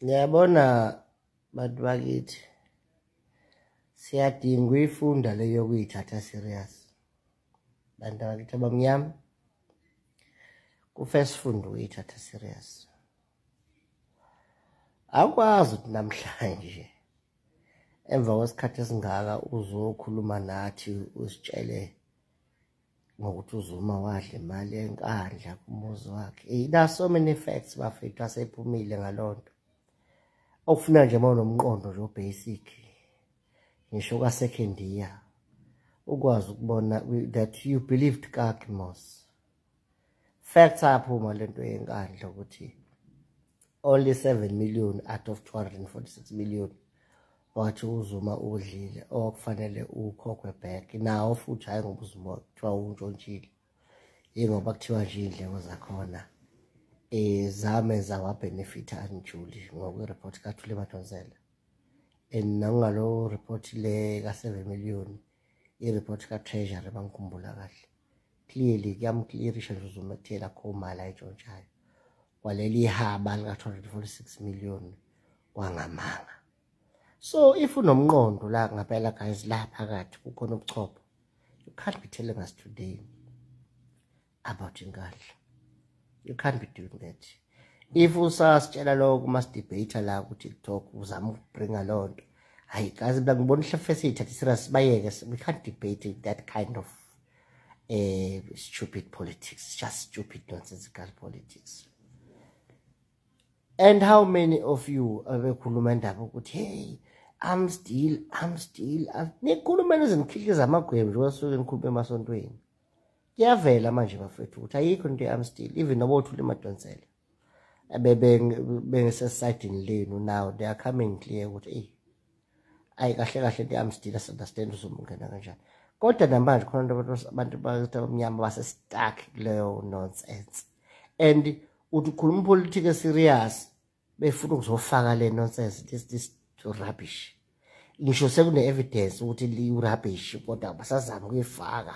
Ngiyabona bantu bakithi siyadinga ukuyifunda le yokuyithatha serious. Bantu bakithi abamnyama kufesi funda ukuyithatha serious. Akwazi ukuthi namhlanje emva kwesikhathi esingaka uzokhuluma nathi usitshele ngokuthi uZuma wadla imali enkandla kumuzi wakhe. There are so many facts bafethu asephumile ngalonto. Okufuna nje mawunomqondo nje basic ngisho ka second year ukwazi ukubona that you believed kakimos. Facts aphuma lento yenkandla ukuthi only 7 million out of 246 million wathi uZuma udlile okufanele ukhokhwe back. Nawo futhi hayi ngoba uZuma kuthiwa untshontshile, ingoba kuthiwa nje indleko zakhona zame zawabenefita anjuli ngokwe-report kaThuli Madonsela. And nangalo report le ka 7 million i-report ka-treasury bangikhumbula kahle clearly kuyamclearisha nje uZuma ekuthela kho mali ayitshontshayo kwaleli haba lika 246 million kwangamanga. So if unomqondo la ngaphela guys la phakathi kukhona ubuchopho, you can't be telling us today about inkandla. You can't be doing that. If usasitshela lokho mas-debate la ku TikTok uzama ukubringa lonto, hayi guys mina ngibona ihlefesi siyithatha serious bayeke. We can't debate that kind of stupid politics, just stupid nonsensical politics. And how many of you abekhuluma indaba ukuthi hey I'm still nikhuluma nezinkhihliza amagwembe nje wasuke nikhuluma emasontweni. Kuyavela manje bafethu ukuthi ayikho into I'm still, even noba uThuli Madonsela bengisesayidini lenu now they are coming clear ukuthi hey ayi kahle kahle into I'm still understand uzomungena kanjani. Kodwa namanje khona abantu abamnyama base-stuck kuleyo nonsense. And uthi ukhuluma politics serious befuna ukuzofaka le nonsense, this rubbish. Ngisho sekune evidence ukuthi li rubbish kodwa basazama ukuyifaka.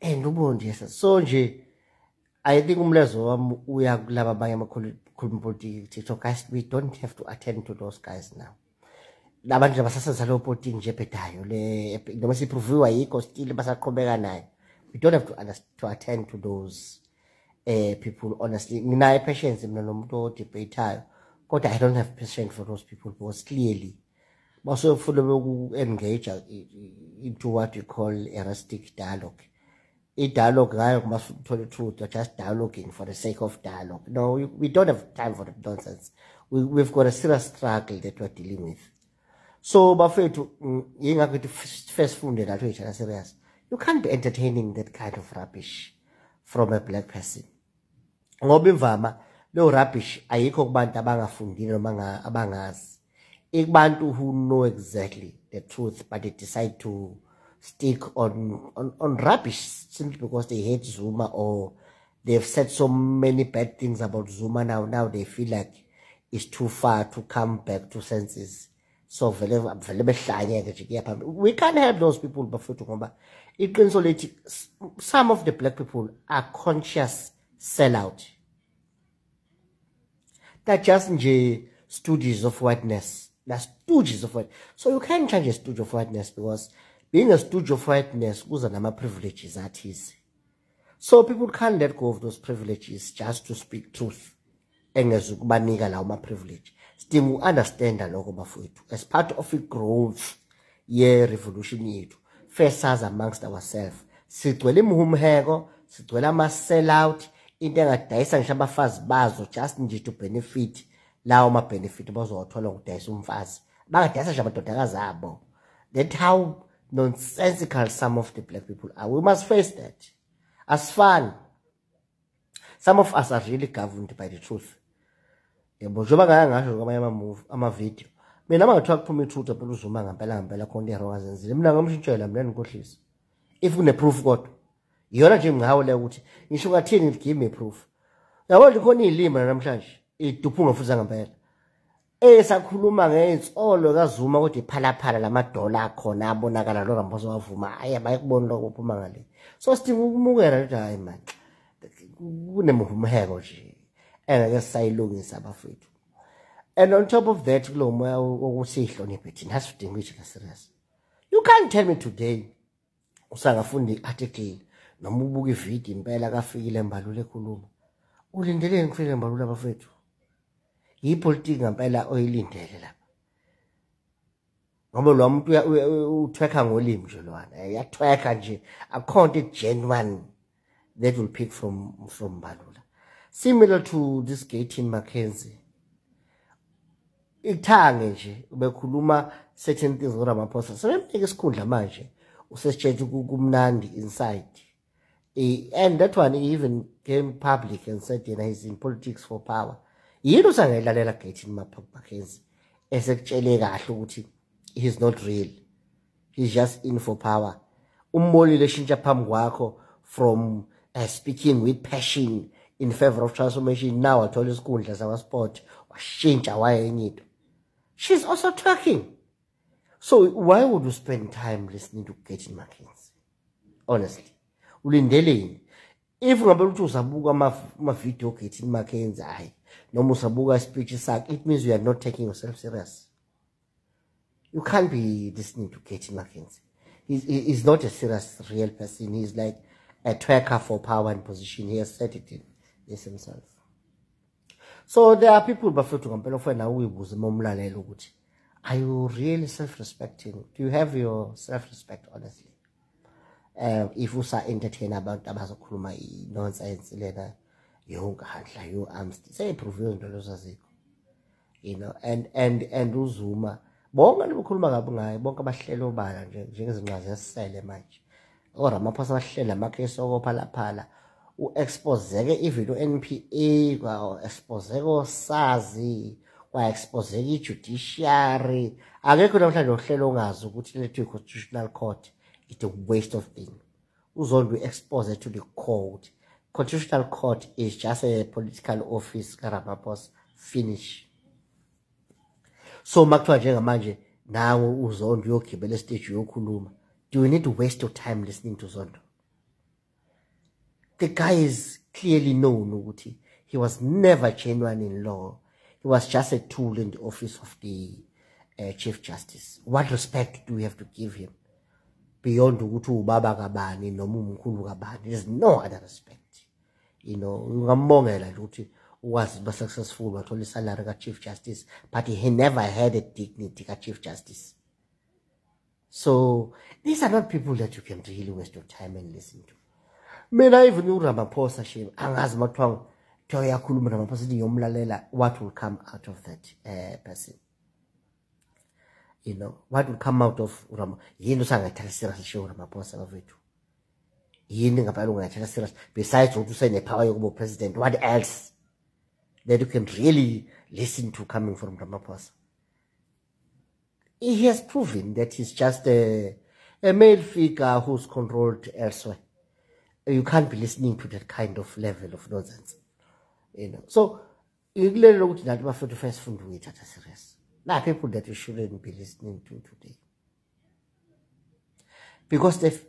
And ubone nje so nje I think umlezo wami uya kulaba abanye amakhuluma politics TikTok guys, we don't have to attend to those guys now. Labantu basasenza lo politics nje bhedayo le noma siproviwa yikho still basaqhubeka nayo. We don't have to attend to those people. Honestly, nginayo patience mina nomuntu odebateayo, kodwa I don't have patience for those people because clearly basofuna uku-engage into what we call eristic dialogue. I-dialogue ngayo kumase uthole truth, you're just dialoguing for the sake of dialogue. No, we don't have time for that nonsense. We've got a serious struggle that we're dealing with. So bafethu yingakho first funde la each other serious. You can't be entertaining that kind of rubbish from a black person. Ngoba imvama lo rubbish ayikho kubantu abangafundile noma abangazi. Ikubantu who know exactly the truth but they decide to stick on rubbish simply because they hate Zuma or they've said so many bad things about Zuma now they feel like it's too far to come back to senses. So we can't help those people bafethu ngoba iqiniso lethi some of the black people are conscious sellout. They're just nje stooges of whiteness. They're stooges of whiteness. So you can't change a stooge of whiteness because being a stooge of whiteness kuza nama privileges at easy. So people can't let go of those privileges just to speak truth. Engezukubanika lawo ma privilege. Still understand lokho bafethu as part of a growth revolution yethu. First as amongst ourselves. Sigcwele imhumheko, sigcwele ama sellout, into engadayisa ngisho abafazi bazo just nje to benefit lawo ma benefit bazowathola ngokudayisa umfazi. Bangadayisa nje amadodakazi abo. That's how nonsensical some of the black people are. We must face that. As fun. Some of us are really governed by the truth. Yebo njoba ngasho kwamanye ama-video. Mina mangathiwa kuphuma i-truth phela uZuma ngampela khona i-wrong azenzile. Mina ngamshintshela mina nginkohlisa. If une-proof kodwa. Iyona nje nghawo le ukuthi ngisho ngathini give me proof. Yabo nje khona izilimi namhlanje iduphunga futhi ngampela. Sakhuluma ngensolo kaZuma kodwa iphalaphala lamadola akhona abonakala lo Rambozo wavuma. Hayi bayikubona lokho kuphuma ngale. So sidinga ukumukela ukuthi hayi man. Kunemhumheko nje. Engeke sayilungisa abafethu. And on top of that, serious. You can't tell me today, usangafunda i-article, noma ubuka ividiyo impela kafikile Mbalula ekhuluma. Ulindeleni kufike Mbalula bafethu? Yipolitiki ngempela oyilindele lapha. Ngoba lo muntu uthweka ngolimi nje lwana. Uyathweka nje. Akho nto genuine that will pick from Mbalula. Similar to this Gaten Mackenzie. Ithange nje ubekhuluma certain things ngoRamaphosa. Sebemnika isikhundla manje. Usesitshela kumnandi inside. And that one he even came public and said, he's in politics for power. Yini usangayilalela Gaten Mackenzie esekutshele kahle ukuthi he's not real. He's just in for power. Umbonile shintsha phambi kwakho from speaking with passion in favor of transformation. Now athola isikhundla sakasport washintsha wayenye into. She's also talking. So why would you spend time listening to Gaten Mackenzie? Honestly. Ulindeleni. If ngabe ukuthi uzabuka ama video Gaten Mackenzie hayi noma usabuka speech sakhe, it means you are not taking yourself serious. You can't be listening to Gaten Mackenzie. He's not a serious real person. He's like a tracker for power and position. He has said it in this himself. So there are people bafethu ngempela ofuna uyibuza momlalelo ukuthi are you really self-respecting? Do you have your self-respect honestly? If usa entertain abantu abazokhuluma nonsense lena yonkandla yo amsti seyiprove into lezo azikho, and uZuma bonke libukhuluma kabi ngaye, bonke abahlelo obala nje njengezinqazi esisele manje oRamaphosa abahlela amakhesi okophalaphala uexposeke even uNPA kwa exposeke osazi kwa exposeke ijudiciary. Akekho namhlanje ohlelo ongazi ukuthi lethu constitutional court it's a waste of thing. Uzondo expose to the court. Constitutional court is just a political office kaRamaphosa. Finish. So makuthiwa njengamanje nawe uZondo uyogibela stage yokhuluma. Do you need to waste your time listening to Zondo? The guy is clearly known ukuthi he was never genuine in law. He was just a tool in the office of the Chief Justice. What respect do we have to give him? Beyond ukuthi ubaba kabani noma umkhulu kabani, there's no other respect. Ungambongela nje ukuthi was successful wathola salary ka Chief Justice, but he never had a dignity ka Chief Justice. So these are not people that you can really waste your time and listen to. Mina even uRamaphosa shame angazi mathwang to yakhuluma Ramaphosa ngiyomlalela, what will come out of that person? What will come out of Rama? Yini usangathatha serious show Ramaphosa bafethu? Yini ngapha ungathatha serious besides ukuthi usene power yokuba president? What else that you can really listen to coming from Ramaphosa? He has proven that he's just a male figure who's controlled elsewhere. You can't be listening to that kind of level of nonsense. So ikulela ukuthi nathi bafethu first funda ukuyithatha serious. There are people that you shouldn't be listening to today because they've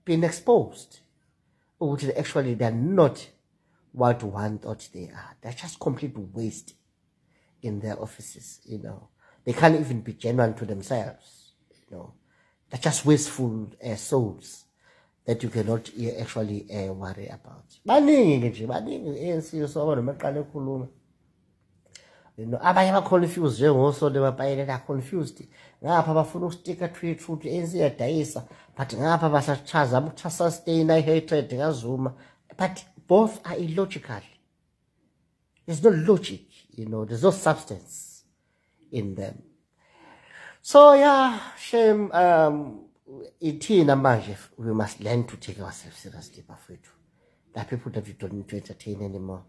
been exposed. Actually, they're not what one thought they are. They're just complete waste in their offices. They can't even be genuine to themselves. They're just wasteful souls that you cannot actually worry about. Baningi ANC so nomaqala ekhuluma. Abanye confused njengosole bapayela confused. Ngapha bafuna ukustika tweet futhi ANC yadayisa, but ngapha basachaza ukuthi sustain hatred kaZuma. But both are illogical. There's no logic, there's no substance in them. So yeah, shame. Ithina manje we must learn to take ourselves seriously bafethu. There are people that we don't need to entertain anymore.